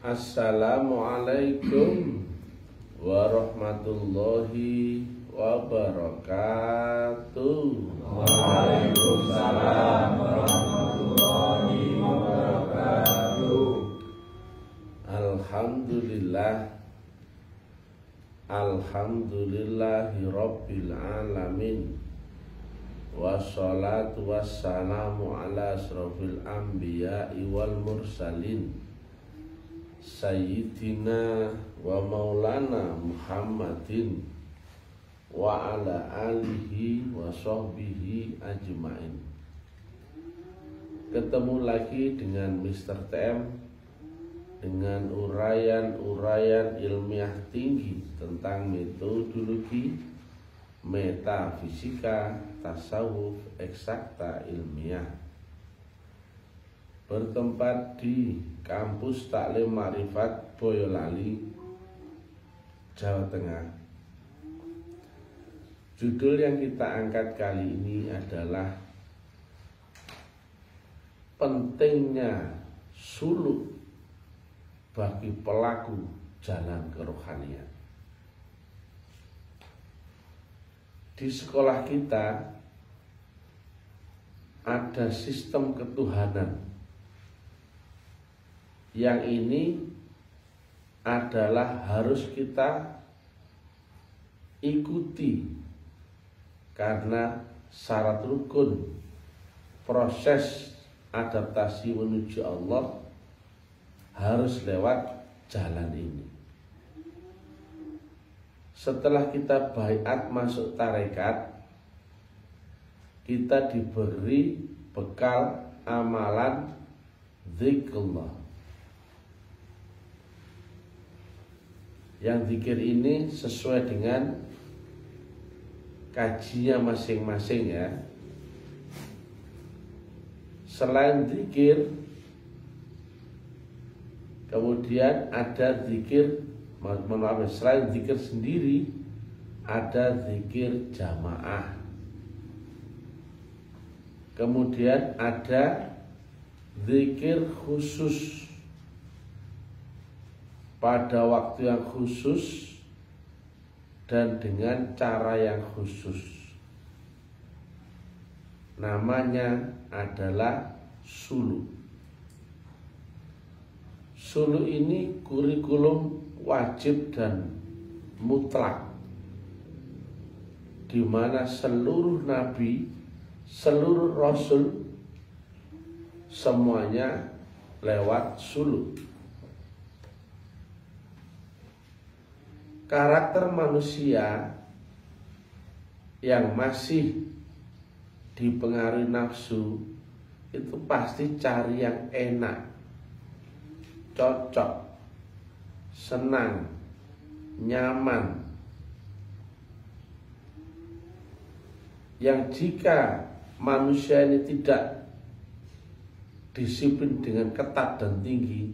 Assalamualaikum warahmatullahi wabarakatuh. Waalaikumsalam warahmatullahi wabarakatuh. Alhamdulillahi rabbil alamin. Wassalatu wassalamu ala asrofil anbiya'i wal mursalin Sayyidina wa maulana Muhammadin wa ala alihi wa sahbihi ajma'in. Ketemu lagi dengan Mr. TM dengan uraian-uraian ilmiah tinggi tentang metodologi, metafisika, tasawuf, eksakta ilmiah, bertempat di Kampus Taklim Ma'rifat Boyolali, Jawa Tengah. Judul yang kita angkat kali ini adalah pentingnya suluk bagi pelaku jalan kerohanian. Di sekolah kita ada sistem ketuhanan. Yang ini adalah harus kita ikuti karena syarat rukun proses adaptasi menuju Allah harus lewat jalan ini. Setelah kita baiat masuk tarekat, kita diberi bekal amalan zikrullah. Yang zikir ini sesuai dengan kajinya masing-masing ya. Selain zikir, kemudian ada zikir, selain zikir sendiri, ada zikir jamaah. Kemudian ada zikir khusus pada waktu yang khusus dan dengan cara yang khusus. Namanya adalah suluk. Suluk ini kurikulum wajib dan mutlak, di mana seluruh nabi, seluruh rasul semuanya lewat suluk. Karakter manusia yang masih dipengaruhi nafsu itu pasti cari yang enak, cocok, senang, nyaman. Yang jika manusia ini tidak disiplin dengan ketat dan tinggi,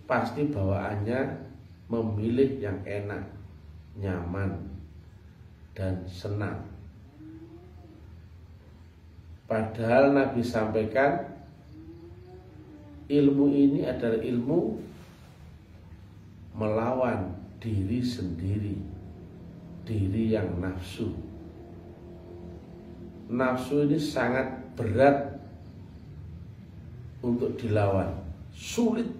pasti bawaannya memilih yang enak, nyaman, dan senang. Padahal Nabi sampaikan ilmu ini adalah ilmu melawan diri sendiri, diri yang nafsu. Nafsu ini sangat berat untuk dilawan, sulit,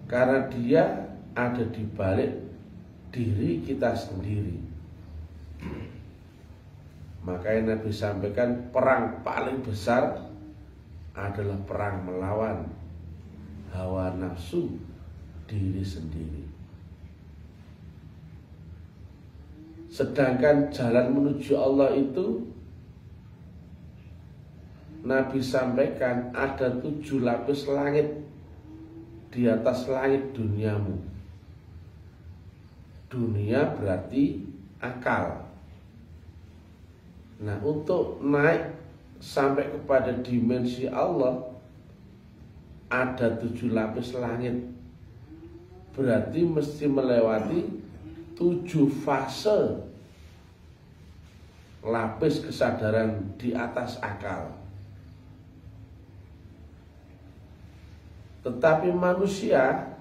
karena dia ada di balik diri kita sendiri. Makanya Nabi sampaikan perang paling besar adalah perang melawan hawa nafsu diri sendiri. Sedangkan jalan menuju Allah itu Nabi sampaikan ada 7 lapis langit di atas langit duniamu. Dunia berarti akal. Nah, untuk naik sampai kepada dimensi Allah ada 7 lapis langit. Berarti mesti melewati 7 fase lapis kesadaran di atas akal. Tetapi manusia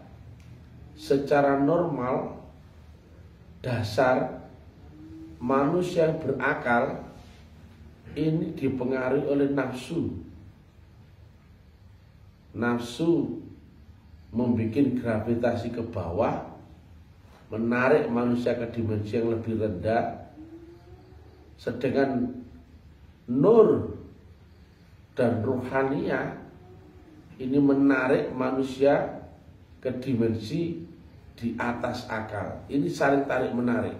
secara normal, dasar manusia yang berakal ini dipengaruhi oleh nafsu. Nafsu membuat gravitasi ke bawah, menarik manusia ke dimensi yang lebih rendah. Sedangkan nur dan ruhania ini menarik manusia ke dimensi di atas akal. Ini saling tarik menarik.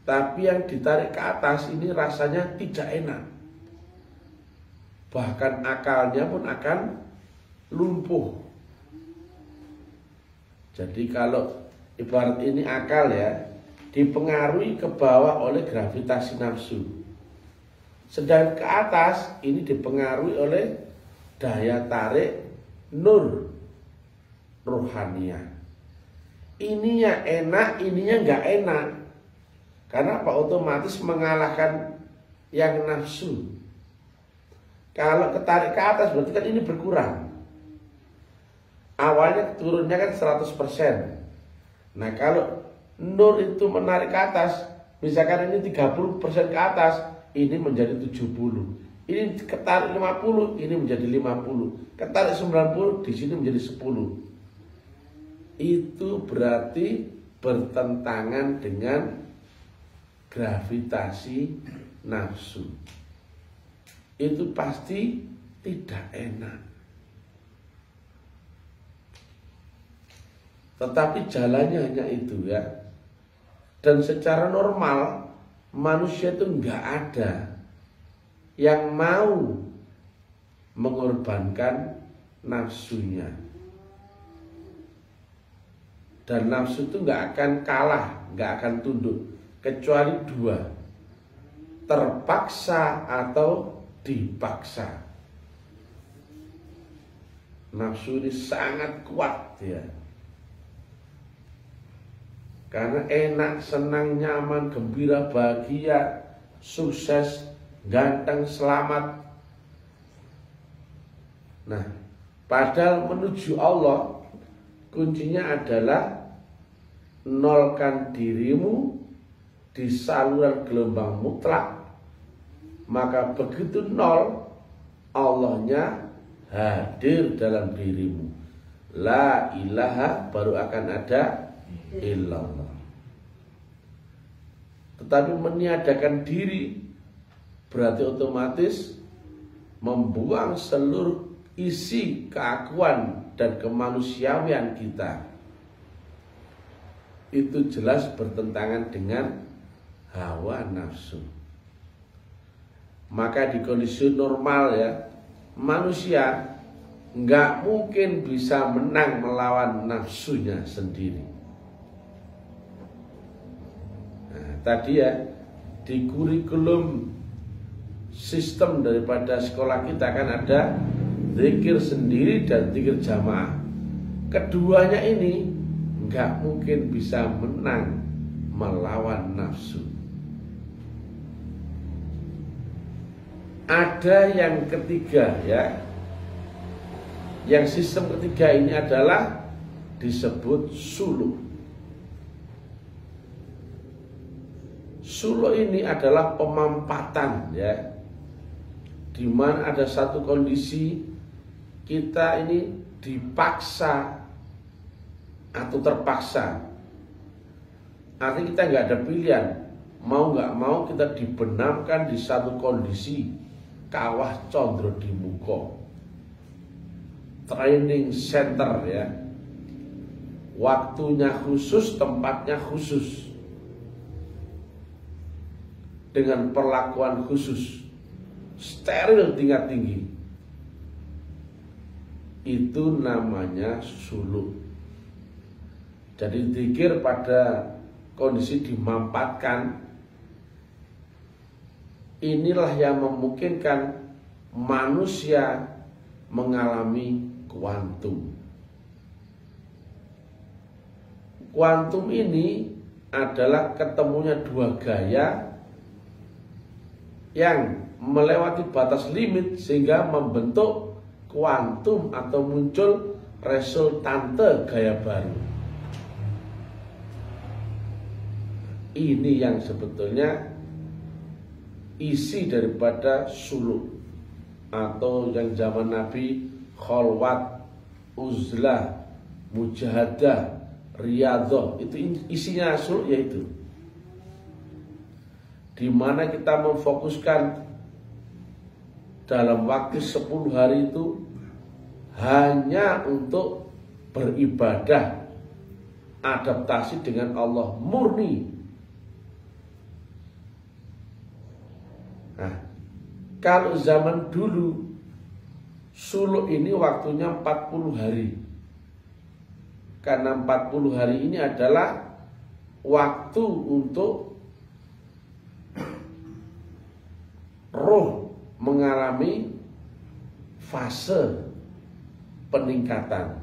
Tapi yang ditarik ke atas ini rasanya tidak enak. Bahkan akalnya pun akan lumpuh. Jadi kalau ibarat ini akal ya, dipengaruhi ke bawah oleh gravitasi nafsu. Sedang ke atas ini dipengaruhi oleh daya tarik nur rohania. Ininya enak, ininya nggak enak. Karena apa? Otomatis mengalahkan yang nafsu. Kalau ketarik ke atas berarti kan ini berkurang. Awalnya turunnya kan 100%. Nah kalau nur itu menarik ke atas, misalkan ini 30% ke atas, ini menjadi 70. Ini ketarik 50, ini menjadi 50. Ketarik 90, di sini menjadi 10. Itu berarti bertentangan dengan gravitasi nafsu. Itu pasti tidak enak. Tetapi jalannya hanya itu ya. Dan secara normal manusia itu nggak ada yang mau mengorbankan nafsunya. Dan nafsu itu nggak akan kalah, nggak akan tunduk, kecuali dua, terpaksa atau dipaksa. Nafsu ini sangat kuat ya. Karena enak, senang, nyaman, gembira, bahagia, sukses, ganteng, selamat. Nah, padahal menuju Allah kuncinya adalah nolkan dirimu di saluran gelombang mutlak. Maka begitu nol, Allahnya hadir dalam dirimu. La ilaha baru akan ada illallah. Tetapi meniadakan diri berarti otomatis membuang seluruh isi keakuan dan kemanusiaan kita. Itu jelas bertentangan dengan hawa nafsu. Maka di kondisi normal ya, manusia nggak mungkin bisa menang melawan nafsunya sendiri. Nah, tadi ya di kurikulum sistem daripada sekolah kita kan ada zikir sendiri dan zikir jamaah. Keduanya ini nggak mungkin bisa menang melawan nafsu. Ada yang ketiga ya. Yang sistem ketiga ini adalah disebut suluk. Suluk ini adalah pemampatan ya. Di mana ada satu kondisi kita ini dipaksa atau terpaksa. Artinya kita nggak ada pilihan. Mau nggak mau kita dibenamkan di satu kondisi kawah condro di muka, training center ya, waktunya khusus, tempatnya khusus, dengan perlakuan khusus, steril tingkat tinggi. Itu namanya suluk. Jadi zikir pada kondisi dimampatkan, inilah yang memungkinkan manusia mengalami kuantum. Kuantum ini adalah ketemunya dua gaya yang melewati batas limit sehingga membentuk kuantum atau muncul resultante gaya baru. Ini yang sebetulnya isi daripada suluk, atau yang zaman Nabi kholwat, uzlah, mujahadah, riyadhah, itu isinya suluk, yaitu di mana kita memfokuskan dalam waktu 10 hari itu hanya untuk beribadah, adaptasi dengan Allah murni. Nah, kalau zaman dulu suluk ini waktunya 40 hari. Karena 40 hari ini adalah waktu untuk roh mengalami fase peningkatan.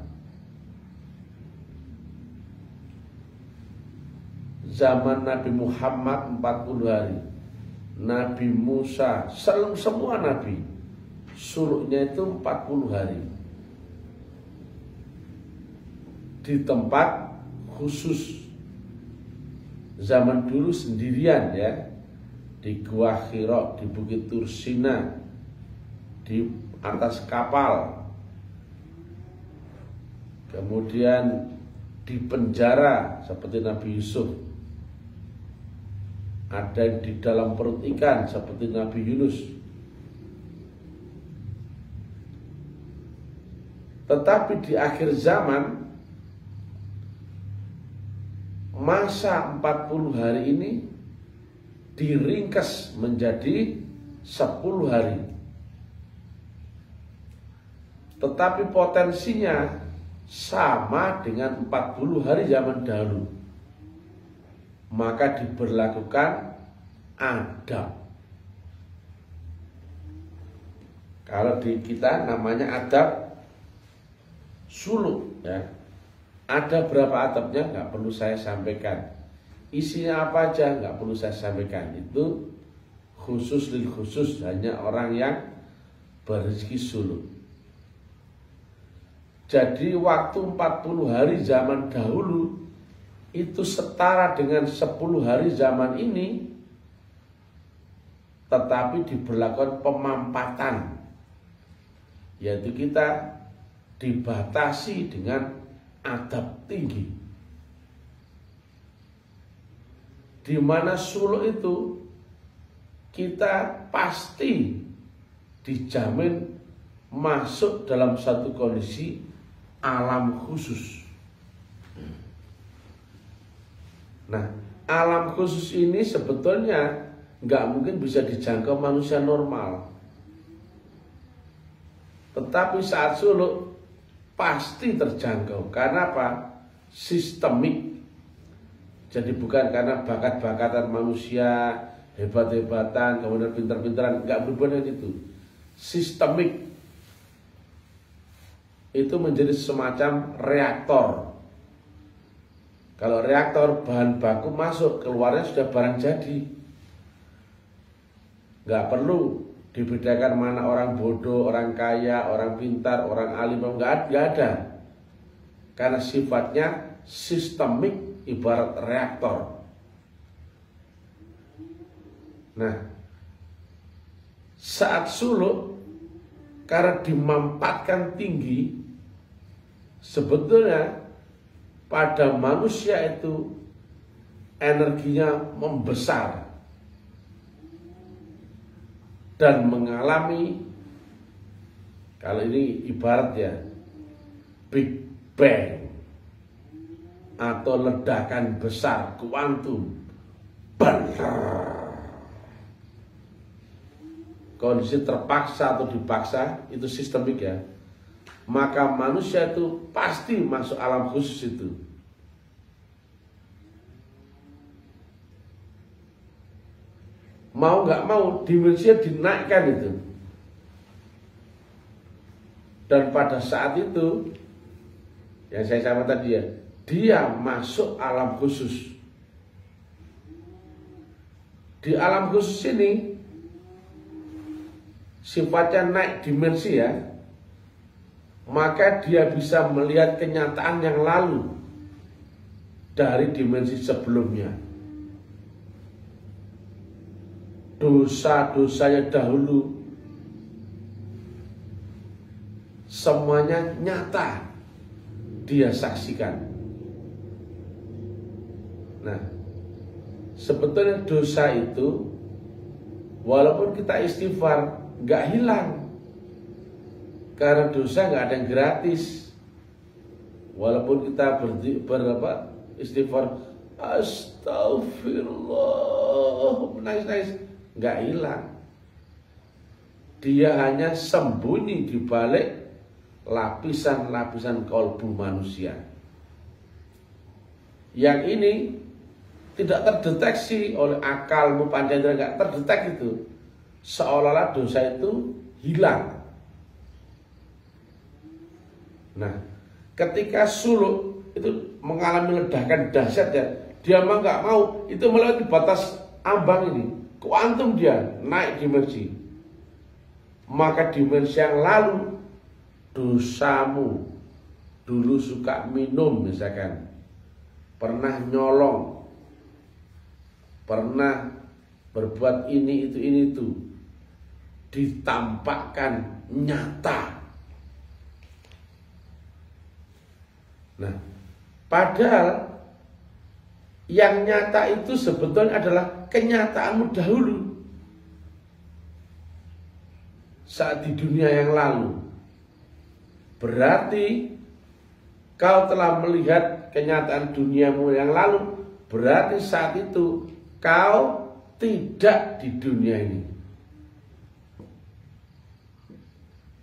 Zaman Nabi Muhammad 40 hari, Nabi Musa, semua Nabi suluknya itu 40 hari di tempat khusus. Zaman dulu sendirian ya, di Gua Hira, di Bukit Tursina, di atas kapal, kemudian di penjara seperti Nabi Yusuf, ada di dalam perut ikan seperti Nabi Yunus. Tetapi di akhir zaman, masa 40 hari ini diringkas menjadi 10 hari. Tetapi potensinya sama dengan 40 hari zaman dahulu. Maka diberlakukan adab. Kalau di kita namanya adab suluk ya. Ada berapa adabnya nggak perlu saya sampaikan. Isinya apa aja nggak perlu saya sampaikan. Itu khusus lil khusus, hanya orang yang berrezeki suluk. Jadi waktu 40 hari zaman dahulu itu setara dengan 10 hari zaman ini, tetapi diberlakukan pemampatan, yaitu kita dibatasi dengan adab tinggi, di mana suluk itu kita pasti dijamin masuk dalam satu kondisi alam khusus. Nah, alam khusus ini sebetulnya nggak mungkin bisa dijangkau manusia normal. Tetapi saat suluk pasti terjangkau. Karena apa? Sistemik. Jadi bukan karena bakat-bakatan manusia, hebat-hebatan, kemudian pintar-pintaran, nggak berhubungan dengan itu. Sistemik. Itu menjadi semacam reaktor. Kalau reaktor bahan baku masuk, keluarnya sudah barang jadi. Nggak perlu dibedakan mana orang bodoh, orang kaya, orang pintar, orang alim, nggak ada. Karena sifatnya sistemik, ibarat reaktor. Nah, saat suluk, karena dimampatkan tinggi, sebetulnya pada manusia itu energinya membesar dan mengalami, kalau ini ibarat ya, Big Bang atau ledakan besar kuantum. Kondisi terpaksa atau dipaksa itu sistemik ya. Maka manusia itu pasti masuk alam khusus itu. Mau nggak mau dimensinya dinaikkan itu. Dan pada saat itu yang saya sama tadi ya, dia masuk alam khusus. Di alam khusus ini sifatnya naik dimensi ya. maka dia bisa melihat kenyataan yang lalu dari dimensi sebelumnya. Dosa-dosanya dahulu semuanya nyata dia saksikan. Nah, sebetulnya dosa itu walaupun kita istighfar nggak hilang. Karena dosa nggak ada yang gratis. Walaupun kita istighfar, astagfirullah, nangis-nangis, nggak hilang. Dia hanya sembunyi di balik lapisan-lapisan kolbu manusia. Yang ini tidak terdeteksi oleh akalmu, panjandera, nggak terdetek itu. Seolah-olah dosa itu hilang. Nah, ketika suluk itu mengalami ledakan dahsyat ya, dia mah nggak mau, itu melewati batas ambang ini, kuantum dia naik dimensi. Maka dimensi yang lalu, dosamu dulu suka minum misalkan, pernah nyolong, pernah berbuat ini itu, ditampakkan nyata. Nah, padahal yang nyata itu sebetulnya adalah kenyataanmu dahulu saat di dunia yang lalu. Berarti kau telah melihat kenyataan duniamu yang lalu. Berarti saat itu kau tidak di dunia ini.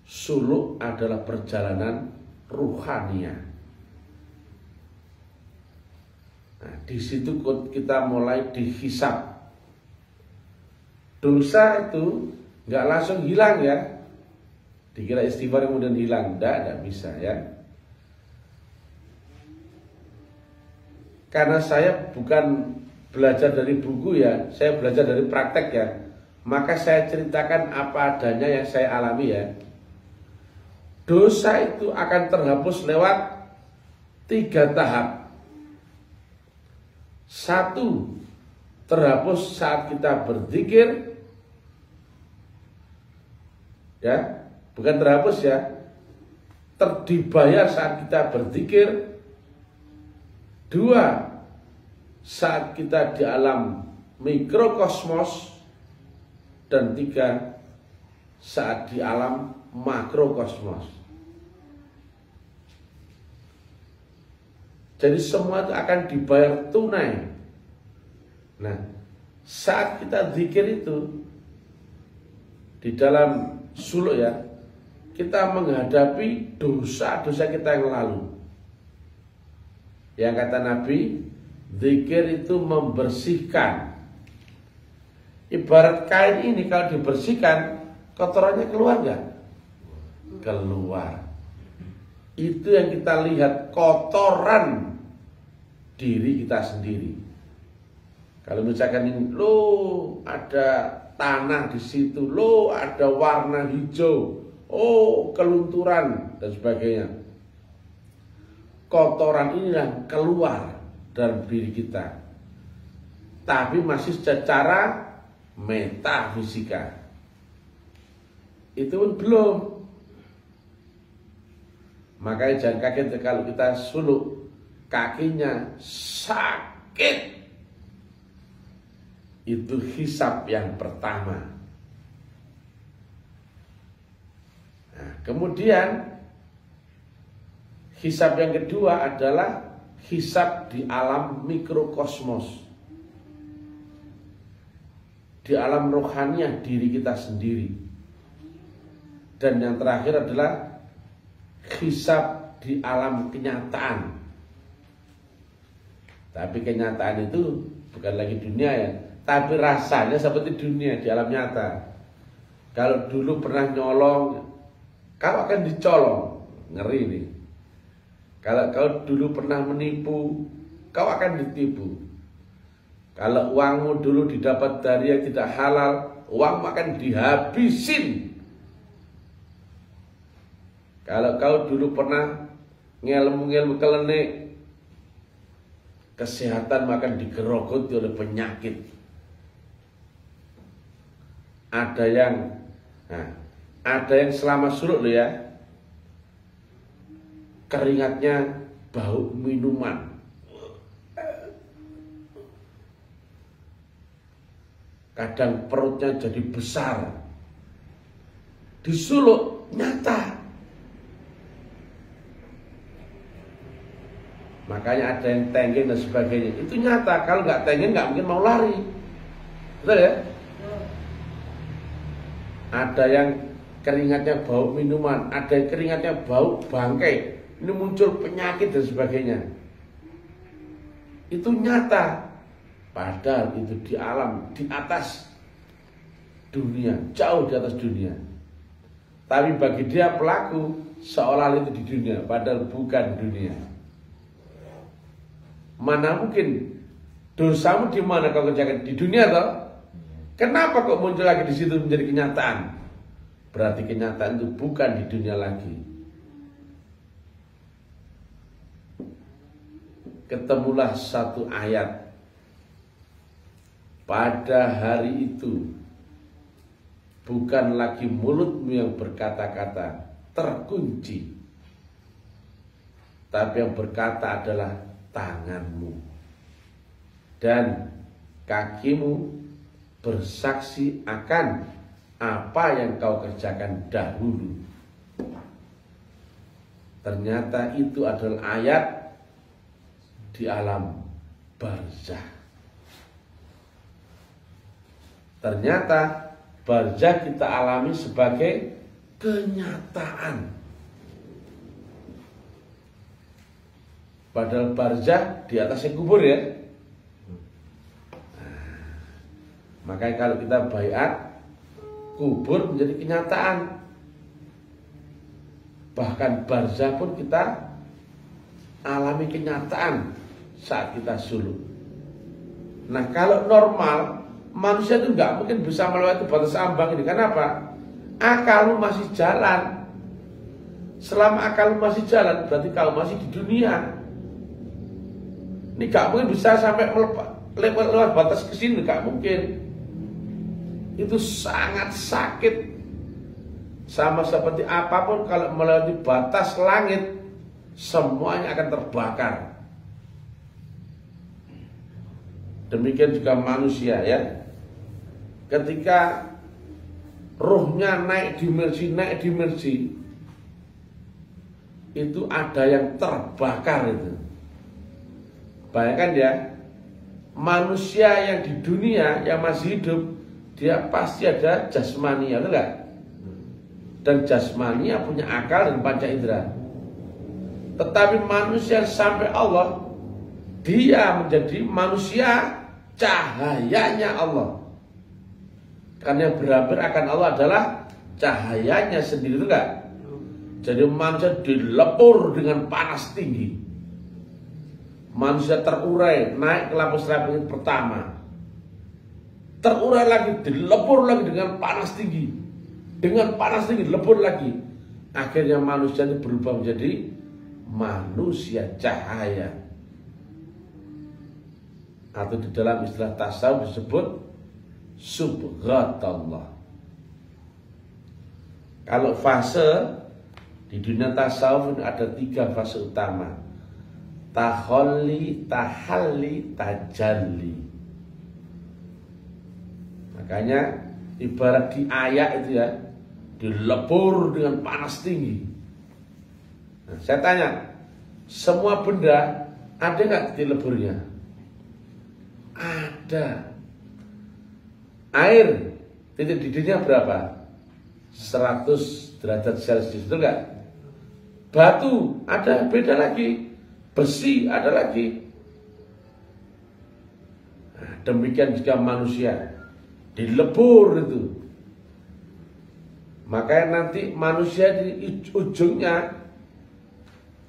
Suluk adalah perjalanan ruhania. Nah, di situ kita mulai dihisab. Dosa itu nggak langsung hilang ya. Dikira istighfar kemudian hilang, tidak bisa ya. Karena saya bukan belajar dari buku ya, saya belajar dari praktek ya. Maka saya ceritakan apa adanya yang saya alami ya. Dosa itu akan terhapus lewat 3 tahap. 1, terhapus saat kita berzikir, ya, bukan terhapus ya, terdibayar saat kita berzikir. 2, saat kita di alam mikrokosmos. Dan 3, saat di alam makrokosmos. Jadi semua itu akan dibayar tunai. Nah, saat kita zikir itu di dalam suluk ya, kita menghadapi dosa-dosa kita yang lalu. Yang kata Nabi, zikir itu membersihkan. Ibarat kain ini kalau dibersihkan, kotorannya keluar nggak? Keluar. Itu yang kita lihat, kotoran diri kita sendiri. Kalau misalkan ini, lo ada tanah di situ, lo ada warna hijau, oh kelunturan dan sebagainya. Kotoran inilah keluar dari diri kita, tapi masih secara metafisika. Itu pun belum. Makanya jangan kaget kalau kita suluk, kakinya sakit. Itu hisab yang pertama. Nah, kemudian hisab yang kedua adalah hisab di alam mikrokosmos, di alam rohaniah diri kita sendiri. Dan yang terakhir adalah hisab di alam kenyataan. Tapi kenyataan itu bukan lagi dunia ya, tapi rasanya seperti dunia di alam nyata. Kalau dulu pernah nyolong, kau akan dicolong. Ngeri nih. Kalau kau dulu pernah menipu, kau akan ditipu. Kalau uangmu dulu didapat dari yang tidak halal, uangmu akan dihabisin. Kalau kau dulu pernah ngelmu-ngelmu kelenik, kesehatan akan digerogoti oleh penyakit. Ada yang selama surut loh ya, keringatnya bau minuman. Kadang perutnya jadi besar, disuluk nyata. Makanya ada yang tenggeng dan sebagainya. Itu nyata. Kalau nggak tenggeng nggak mungkin mau lari. Betul ya? Ada yang keringatnya bau minuman, ada yang keringatnya bau bangkai. Ini muncul penyakit dan sebagainya. Itu nyata. Padahal itu di alam, di atas dunia, jauh di atas dunia. Tapi bagi dia pelaku seolah itu di dunia, padahal bukan dunia. Mana mungkin dosamu di mana kau kerjakan di dunia toh? Kenapa kok muncul lagi di situ menjadi kenyataan? Berarti kenyataan itu bukan di dunia lagi. Ketemulah satu ayat. Pada hari itu bukan lagi mulutmu yang berkata-kata terkunci, tapi yang berkata adalah tanganmu dan kakimu bersaksi akan apa yang kau kerjakan dahulu. Ternyata itu adalah ayat di alam barzakh. Ternyata barzakh kita alami sebagai kenyataan. Padahal barzakh di atasnya kubur ya. Makanya kalau kita baiat, kubur menjadi kenyataan. Bahkan barzakh pun kita alami kenyataan saat kita suluk. Nah kalau normal, manusia itu nggak mungkin bisa melewati batas ambang ini. Kenapa? Akalmu masih jalan. Selama akalmu masih jalan, berarti kau masih di dunia. Ini nggak mungkin bisa sampai lewat batas ke sini, nggak mungkin. Itu sangat sakit. Sama seperti apapun kalau melewati batas langit, semuanya akan terbakar. Demikian juga manusia ya. Ketika ruhnya naik dimensi, itu ada yang terbakar itu. Bayangkan ya, manusia yang di dunia yang masih hidup, dia pasti ada jasmania, betul nggak? Dan jasmania punya akal dan panca indera. Tetapi manusia sampai Allah, dia menjadi manusia cahayanya Allah. Karena yang berakhir akan Allah adalah cahayanya sendiri, itu enggak? Jadi manusia dilepur dengan panas tinggi. Manusia terurai, naik ke lapis-lapis pertama. Terurai lagi, dilepur lagi dengan panas tinggi. Dengan panas tinggi, dilepur lagi. Akhirnya manusia itu berubah menjadi manusia cahaya. Atau di dalam istilah tasawuf disebut subghatallah. Kalau fase di dunia tasawuf ada 3 fase utama: tahalli, tahalli, tajalli. Makanya ibarat di ayat itu ya, dilepur dengan panas tinggi. Nah, saya tanya, semua benda ada nggak dileburnya? Ada. Air titik didihnya berapa? 100 derajat Celcius, betul nggak? Batu ada, beda lagi. Besi ada lagi. Nah, demikian juga manusia, dilebur itu. Makanya nanti manusia di ujungnya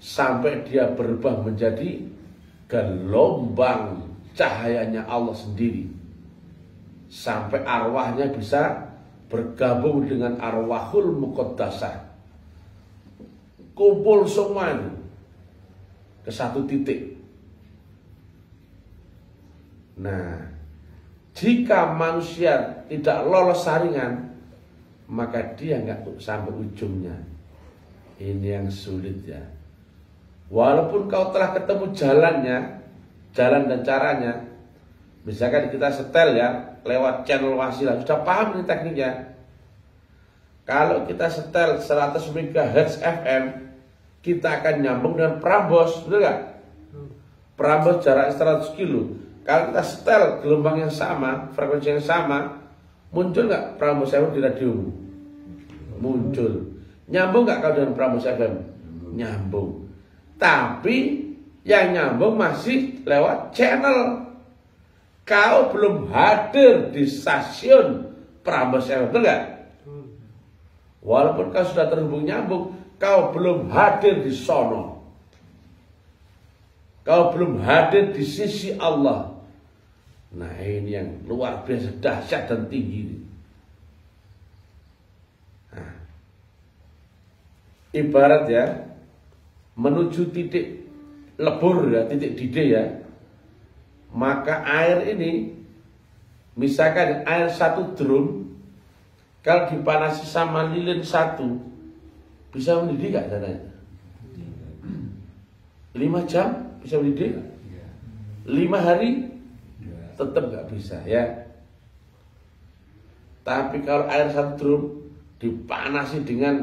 sampai dia berubah menjadi gelombang cahayanya Allah sendiri. Sampai arwahnya bisa bergabung dengan arwahul muqaddasah. kumpul semua ini ke satu titik. Nah, jika manusia tidak lolos saringan, maka dia nggak sampai ujungnya. Ini yang sulit ya. Walaupun kau telah ketemu jalannya, jalan dan caranya, misalkan kita setel ya lewat channel Wasilah, sudah paham ini tekniknya. Kalau kita setel 100 MHz FM, kita akan nyambung dengan Prambors, betul nggak? Prambors jarak 100 kilo. Kalau kita setel gelombang yang sama, frekuensi yang sama, muncul nggak Prambors FM di radio? Muncul. Nyambung nggak kalau dengan Prambors FM? Nyambung. Tapi yang nyambung masih lewat channel. Kau belum hadir di stasiun Prambors FM, betul nggak? Walaupun kau sudah terhubung nyambung, kau belum hadir di sono. Kau belum hadir di sisi Allah. Nah, ini yang luar biasa dahsyat dan tinggi. Nah, ibarat ya, menuju titik lebur ya, titik didih ya. Maka air ini, misalkan air 1 drum, kalau dipanasi sama lilin 1, bisa mendidih gak caranya? 5 jam bisa mendidih? 5 hari? Tetap gak bisa ya. Tapi kalau air 1 drum dipanasi dengan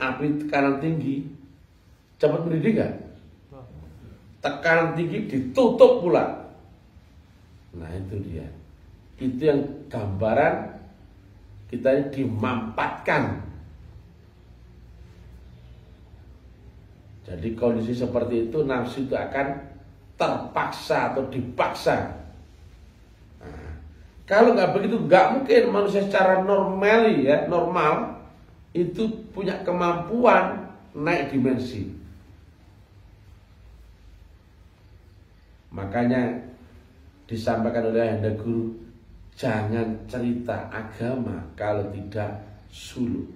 api tekanan tinggi, cepat mendidih gak? Tekanan tinggi ditutup pula. Nah itu dia. Itu yang gambaran kita ini dimampatkan. Jadi kondisi seperti itu nafsu itu akan terpaksa atau dipaksa. Nah, kalau nggak begitu, nggak mungkin manusia secara normal itu punya kemampuan naik dimensi. Makanya disampaikan oleh Ayahanda Guru, jangan cerita agama kalau tidak suluk.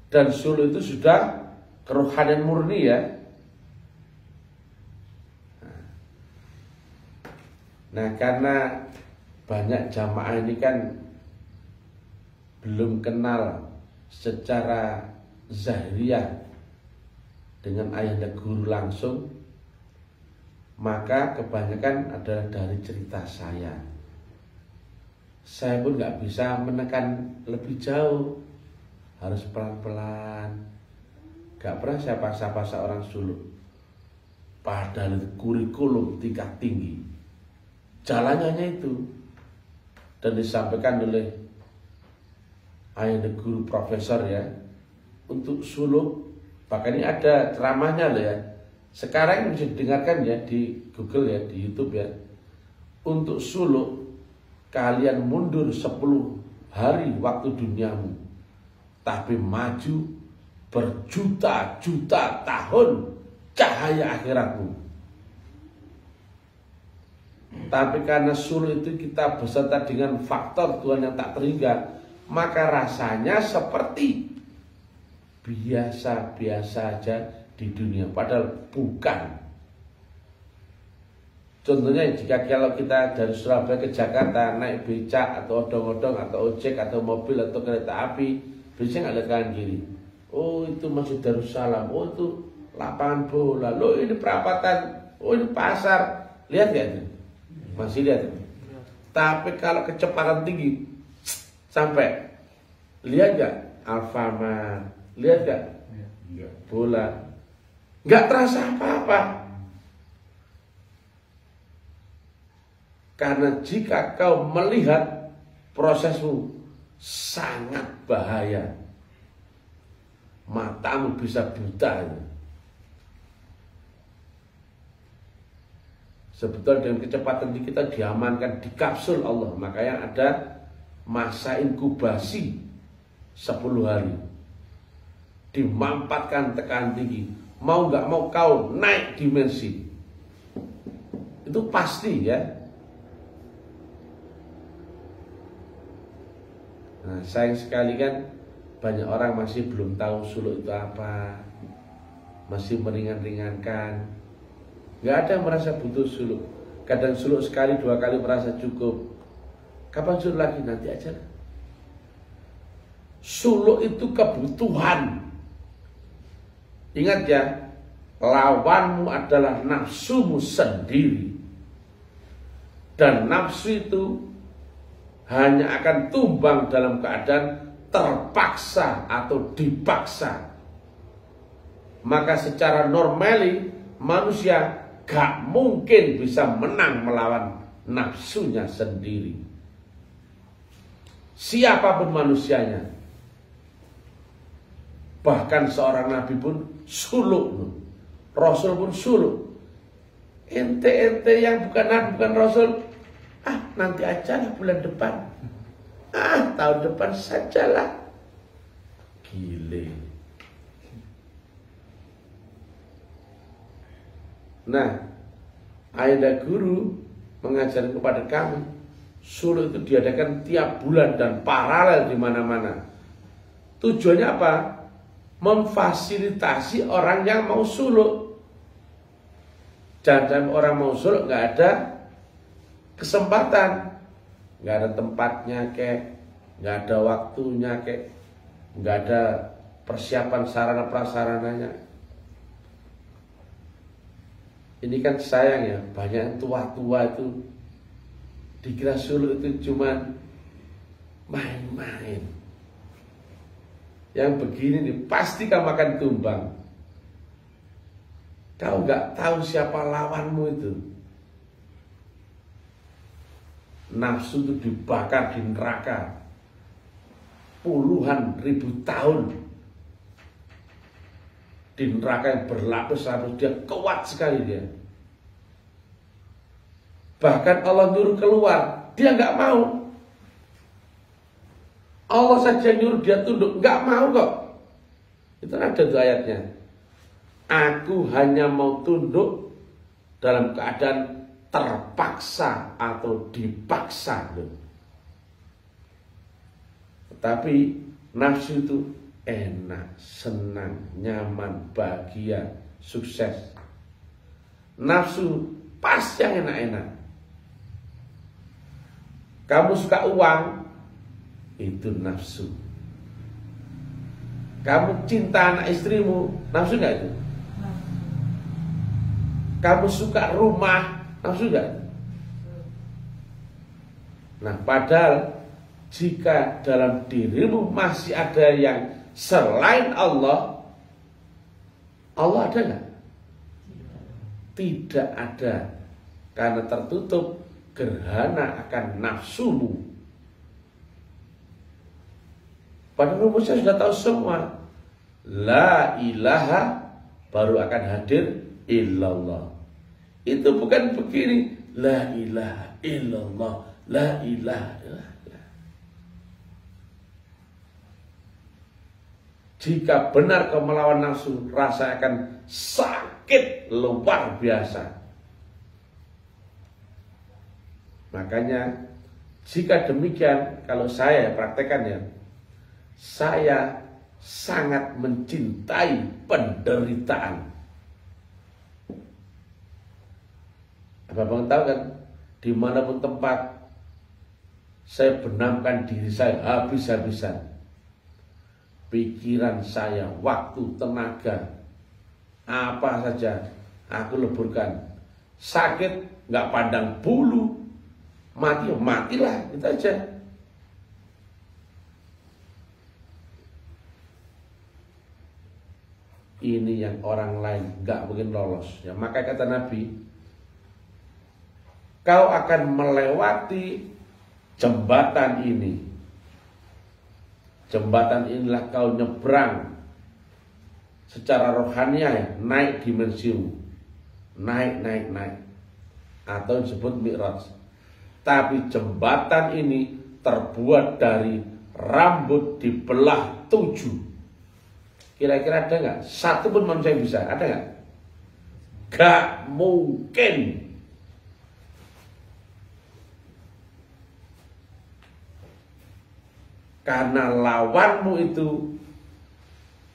Dan suluk itu sudah kerohanian murni ya. Nah, karena banyak jamaah ini kan belum kenal secara zahiriyah dengan Ayahanda Guru langsung, maka kebanyakan adalah dari cerita saya. Saya pun nggak bisa menekan lebih jauh, harus pelan-pelan. Gak pernah saya paksa-paksa orang suluk. Padahal itu kurikulum tingkat tinggi. Jalannya hanya itu. Dan disampaikan oleh Ayahanda Guru Profesor ya, untuk suluk. Bahkan ini ada ceramahnya loh ya. Sekarang bisa didengarkan ya di Google ya, di YouTube ya. Untuk suluk, kalian mundur 10 hari waktu duniamu, tapi maju berjuta-juta tahun cahaya akhiratmu. Tapi karena suluk itu kita beserta dengan faktor Tuhan yang tak terhingga, maka rasanya seperti biasa-biasa aja di dunia, padahal bukan. Contohnya jika kalau kita dari Surabaya ke Jakarta naik becak atau odong-odong atau ojek atau mobil atau kereta api, biasanya nggak lihat kanan kiri. Oh itu Masjid Darussalam, oh itu lapangan bola, lo ini perapatan, oh ini pasar. Lihat gak itu? Masih lihat. Tapi kalau kecepatan tinggi sampai, lihat gak Alfamart, lihat gak bola, nggak terasa apa-apa. Karena jika kau melihat prosesmu sangat bahaya, matamu bisa buta. Sebetulnya dengan kecepatan tinggi kita diamankan di kapsul Allah. Makanya ada masa inkubasi 10 hari. Dimampatkan tekanan tinggi. Mau nggak mau kau naik dimensi. Itu pasti ya. Nah, sayang sekali kan banyak orang masih belum tahu suluk itu apa, masih meringan-ringankan. Nggak ada yang merasa butuh suluk. Kadang suluk sekali, 2 kali merasa cukup. Kapan suluk lagi? Nanti aja. Suluk itu kebutuhan. Ingat ya, lawanmu adalah nafsumu sendiri. Dan nafsu itu hanya akan tumbang dalam keadaan terpaksa atau dipaksa. Maka secara normali manusia gak mungkin bisa menang melawan nafsunya sendiri. Siapapun manusianya. Bahkan seorang nabi pun suluk. Rasul pun suluk. Ente-ente yang bukan nabi, bukan rasul, nanti aja lah bulan depan. Tahun depan sajalah. Gile. Nah, ayah guru mengajarkan kepada kami, suluk itu diadakan tiap bulan dan paralel di mana-mana. Tujuannya apa? Memfasilitasi orang yang mau suluk. Jangan orang mau suluk nggak ada kesempatan, nggak ada tempatnya kek, nggak ada waktunya kek, nggak ada persiapan sarana prasarananya. Ini kan sayang ya, banyak yang tua-tua itu dikira suluk itu cuman main-main. Yang begini nih pasti kamu akan tumbang. Kau nggak tahu siapa lawanmu itu. Nafsu itu dibakar di neraka puluhan ribu tahun. Di neraka yang berlapis-lapis, dia kuat sekali dia. Bahkan Allah nyuruh keluar, dia nggak mau. Allah saja nyuruh dia tunduk, nggak mau kok. Itu ada tuh ayatnya. Aku hanya mau tunduk dalam keadaan terpaksa atau dipaksa. Tetapi nafsu itu enak, senang, nyaman, bahagia, sukses. Nafsu pas yang enak-enak. Kamu suka uang, itu nafsu. Kamu cinta anak istrimu, nafsu gak itu? Kamu suka rumah, nafsu gak? Nah, padahal jika dalam dirimu masih ada yang selain Allah, Allah ada nggak? Tidak ada, karena tertutup gerhana akan nafsumu. Pada rumusnya sudah tahu semua. La ilaha baru akan hadir illallah. Itu bukan begini. La ilaha illallah. La ilaha illallah. Jika benar kau melawan nafsu, rasa akan sakit luar biasa. Makanya jika demikian, kalau saya praktekkan ya, saya sangat mencintai penderitaan. Abang tahu kan, dimanapun tempat saya benamkan diri saya habis-habisan. Pikiran saya, waktu, tenaga, apa saja aku leburkan. Sakit nggak pandang bulu, mati matilah, itu aja. Ini yang orang lain nggak mungkin lolos. Ya, maka kata Nabi, kau akan melewati jembatan ini. Jembatan inilah kau nyebrang secara rohaniah ya, naik dimensimu. Naik. Atau disebut mi'raj. Tapi jembatan ini terbuat dari rambut dibelah 7. Kira-kira ada nggak? Satu pun manusia yang bisa, ada nggak? Gak mungkin. Karena lawanmu itu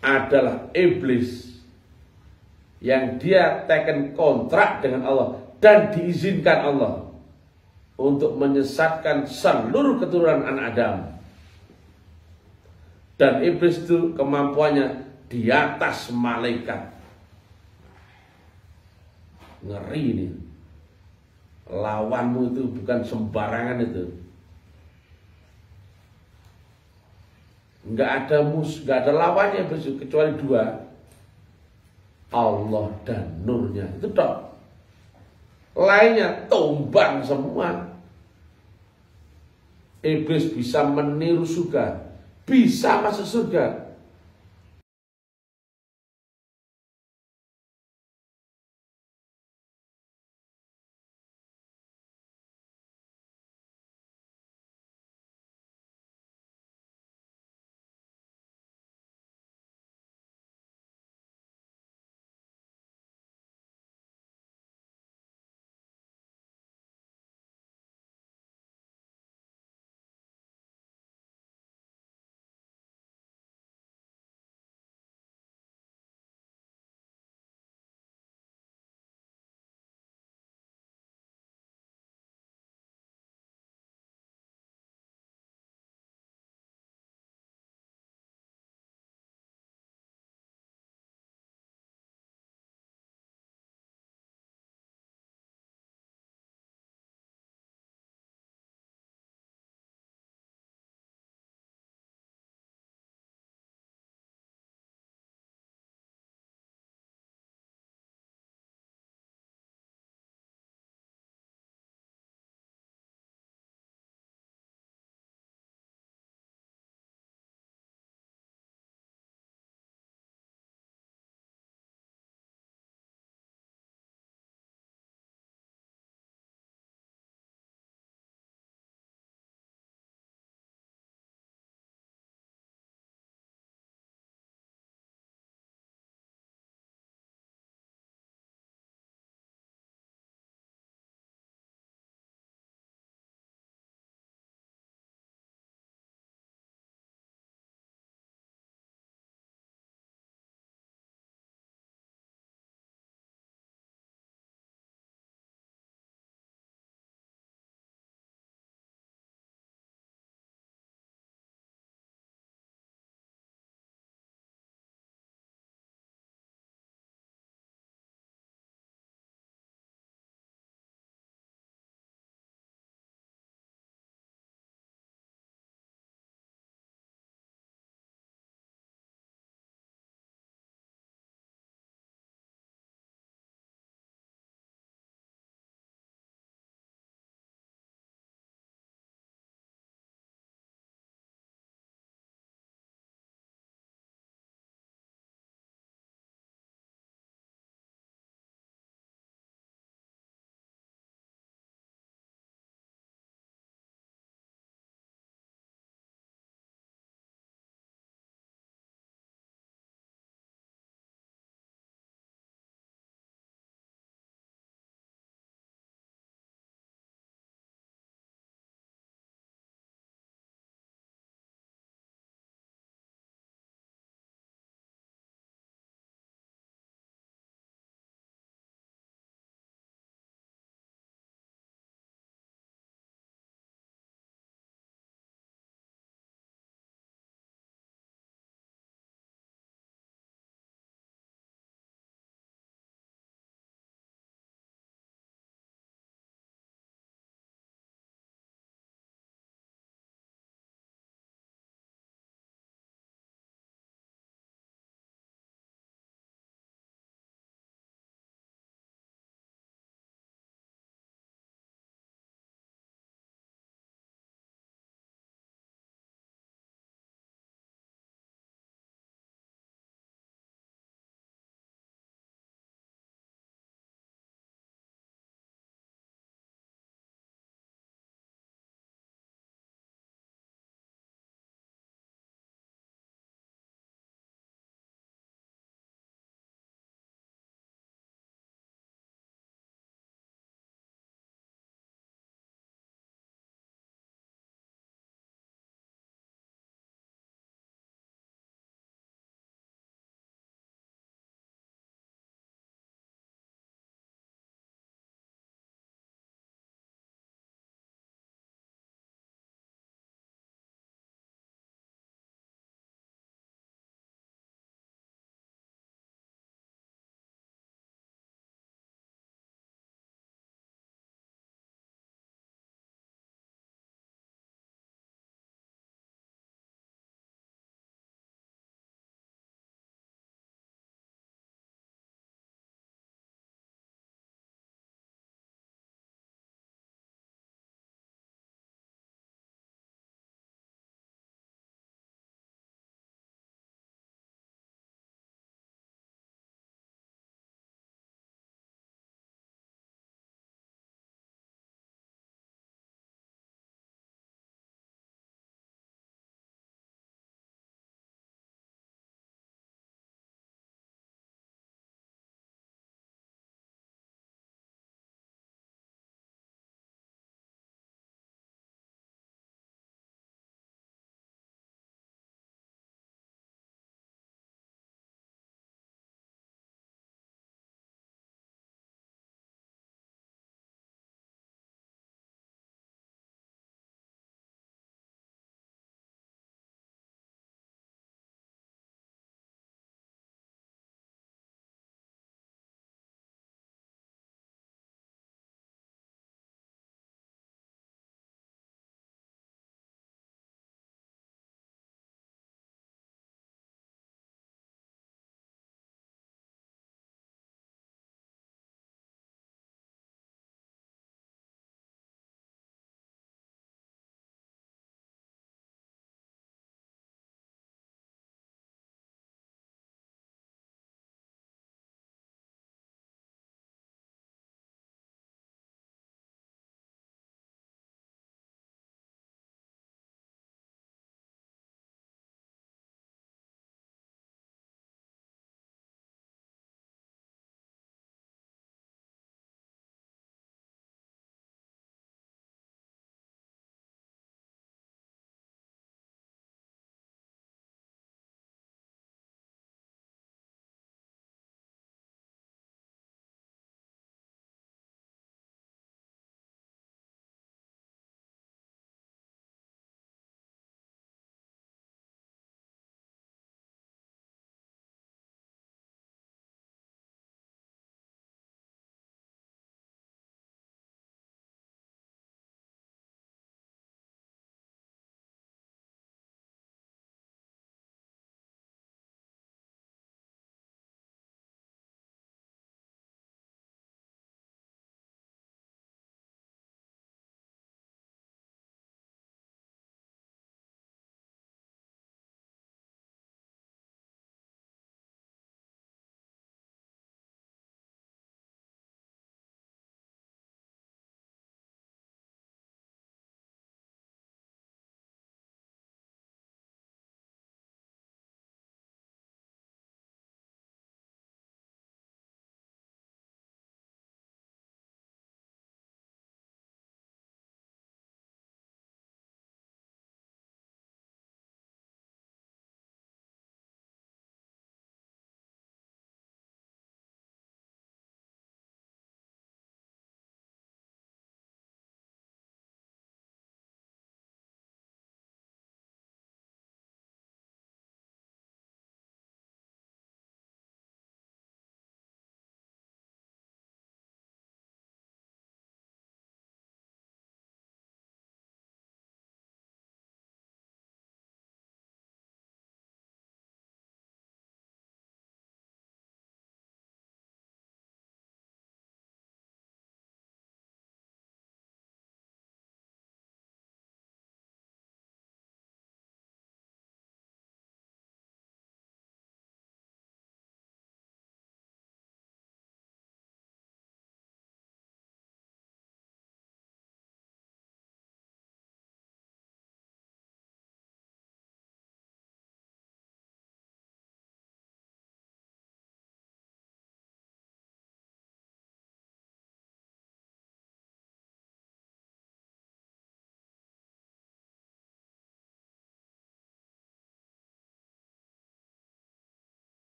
adalah iblis yang dia teken kontrak dengan Allah dan diizinkan Allah untuk menyesatkan seluruh keturunan anak Adam. Dan iblis itu kemampuannya di atas malaikat. Ngeri ini. Lawanmu itu bukan sembarangan itu. Enggak ada enggak ada lawannya kecuali dua. Allah dan nurnya. Itu dok. Lainnya tumbang semua. Iblis bisa meniru surga, bisa masuk surga,